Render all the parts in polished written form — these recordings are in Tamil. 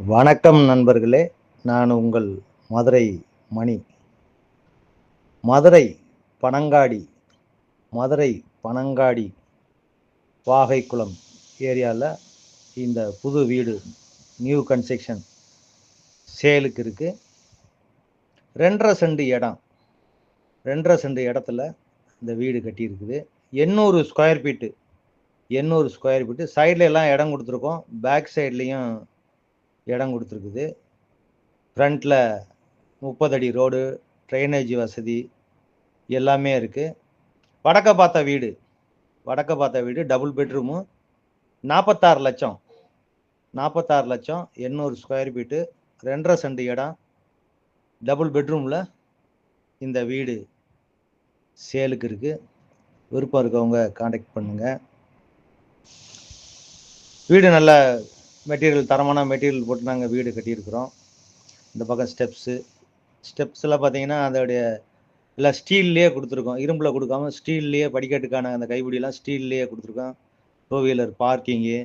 வணக்கம் நண்பர்களே. நான் உங்கள் மதுரை மணி. மதுரை பனங்காடி மதுரை பனங்காடி வாகைக்குளம் ஏரியாவில் இந்த புது வீடு நியூ கன்ஸ்ட்ரக்ஷன் சேலுக்கு இருக்குது. 2.5 சென்ட் இடம், 2.5 சென்ட் இடத்துல இந்த வீடு கட்டியிருக்குது. 800 ஸ்கொயர் ஃபீட்டு, 800 ஸ்கொயர் ஃபீட்டு. சைடில் எல்லாம் இடம் கொடுத்துருக்கோம், பேக் சைட்லேயும் இடம் கொடுத்துருக்குது. ஃப்ரண்ட்டில் 30 அடி ரோடு, ட்ரைனேஜ் வசதி எல்லாமே இருக்குது. வடக்க பார்த்த வீடு டபுள் பெட்ரூமு, 46 லட்சம், 800 ஸ்கொயர் ஃபீட்டு, 2.5 சென்ட் இடம், டபுள் பெட்ரூமில் இந்த வீடு சேலுக்கு இருக்குது. விருப்பம் இருக்கவங்க காண்டாக்ட் பண்ணுங்கள். வீடு நல்ல மெட்டீரியல், தரமான மெட்டீரியல் போட்டு நாங்கள் வீடு கட்டியிருக்கிறோம். இந்த பக்கம் ஸ்டெப்ஸ்லாம் பார்த்தீங்கன்னா அதோடைய எல்லாம் ஸ்டீல்லையே கொடுத்துருக்கோம், இரும்பில் கொடுக்காம ஸ்டீல்லையே. படிக்கட்டுக்கான அந்த கைப்பிடியெல்லாம் ஸ்டீல்லையே கொடுத்துருக்கோம். 2 வீலர் பார்க்கிங்கு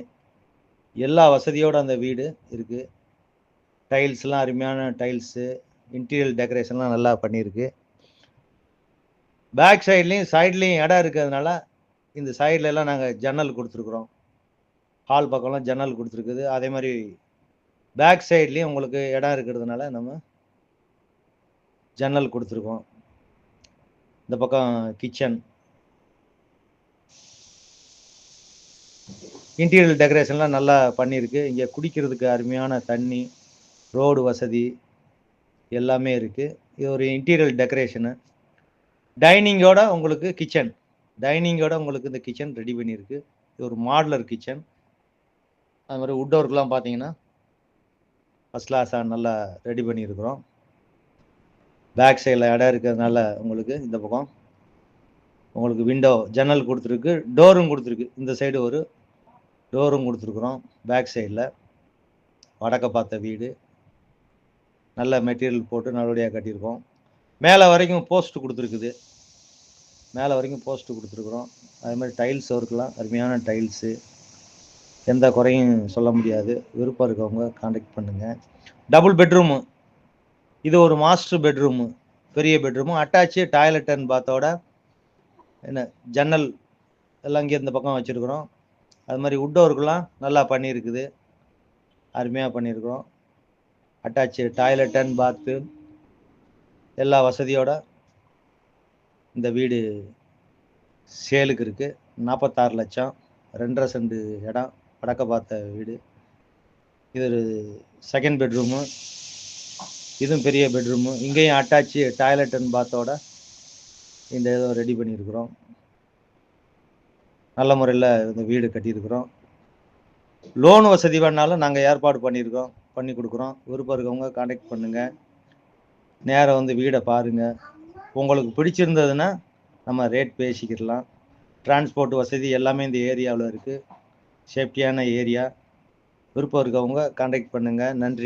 எல்லா வசதியோடு அந்த வீடு இருக்குது. டைல்ஸ்லாம் அருமையான டைல்ஸு, இன்டீரியர் டெக்கரேஷன்லாம் நல்லா பண்ணியிருக்கு. பேக் சைட்லேயும் இடம் இருக்கிறதுனால இந்த சைட்லலாம் நாங்கள் ஜன்னல் கொடுத்துருக்குறோம். ஹால் பக்கம்லாம் ஜன்னல் கொடுத்துருக்குது. அதே மாதிரி பேக் சைட்லேயும் உங்களுக்கு இடம் இருக்கிறதுனால நம்ம ஜன்னல் கொடுத்துருக்கோம். இந்த பக்கம் கிச்சன், இன்டீரியர் டெக்கரேஷன்லாம் நல்லா பண்ணியிருக்கு. இங்கே குடிக்கிறதுக்கு அருமையான தண்ணி, ரோடு வசதி எல்லாமே இருக்குது. இது ஒரு இன்டீரியர் டெக்கரேஷனு. டைனிங்கோட உங்களுக்கு இந்த கிச்சன் ரெடி பண்ணியிருக்கு. இது ஒரு மாடுலர் கிச்சன். அது மாதிரி வுட் ஒர்க்லாம் பார்த்தீங்கன்னா ஃபஸ்ட் கிளாஸாக நல்லா ரெடி பண்ணியிருக்கிறோம். பேக் சைடில் இடம் இருக்கிறதுனால உங்களுக்கு இந்த பக்கம் உங்களுக்கு விண்டோ, ஜன்னல் கொடுத்துருக்கு, டோரும் கொடுத்துருக்கு. இந்த சைடு ஒரு டோரும் கொடுத்துருக்குறோம். பேக் சைடில் வடக்க பார்த்த வீடு, நல்ல மெட்டீரியல் போட்டு நல்லபடியாக கட்டியிருக்கோம். மேலே வரைக்கும் போஸ்ட் கொடுத்துருக்குது, அதே மாதிரி டைல்ஸ் ஒர்க்லாம் அருமையான டைல்ஸு, எந்த குறையும் சொல்ல முடியாது. விருப்பம் இருக்கவங்க காண்டாக்ட் பண்ணுங்கள். டபுள் பெட்ரூமு, இது ஒரு மாஸ்டர் பெட்ரூமு, பெரிய பெட்ரூமு. அட்டாச்சு டாய்லெட் அண்ட் பாத்தோட ஜன்னல் எல்லாம் இங்கே இந்த பக்கம் வச்சுருக்குறோம். அது மாதிரி வுட் ஒர்க்லாம் நல்லா பண்ணியிருக்குது, அருமையாக பண்ணியிருக்கிறோம். அட்டாச்சு டாய்லெட் அண்ட் பாத்து எல்லா வசதியோட இந்த வீடு சேலுக்கு இருக்குது. 46 லட்சம், 2.5 சென்ட் இடம், வடக்க பார்த்த வீடு. இது ஒரு செகண்ட் பெட்ரூமு, இதுவும் பெரிய பெட்ரூமு. இங்கேயும் அட்டாச்சு டாய்லெட் அண்ட் பாத்தோட இந்த இதை ரெடி பண்ணியிருக்கிறோம். நல்ல முறையில் இந்த வீடு கட்டியிருக்கிறோம். லோன் வசதி வேணாலும் நாங்கள் ஏற்பாடு பண்ணி கொடுக்குறோம். விருப்பம் இருக்கவங்க காண்டாக்ட் பண்ணுங்கள். நேரம் வந்து வீடை பாருங்கள். உங்களுக்கு பிடிச்சிருந்ததுன்னா நம்ம ரேட் பேசிக்கிடலாம். டிரான்ஸ்போர்ட் வசதி எல்லாமே இந்த ஏரியாவில் இருக்குது. சேஃப்டியான ஏரியா. விருப்பம் இருக்கவங்க காண்டாக்ட் பண்ணுங்கள். நன்றி.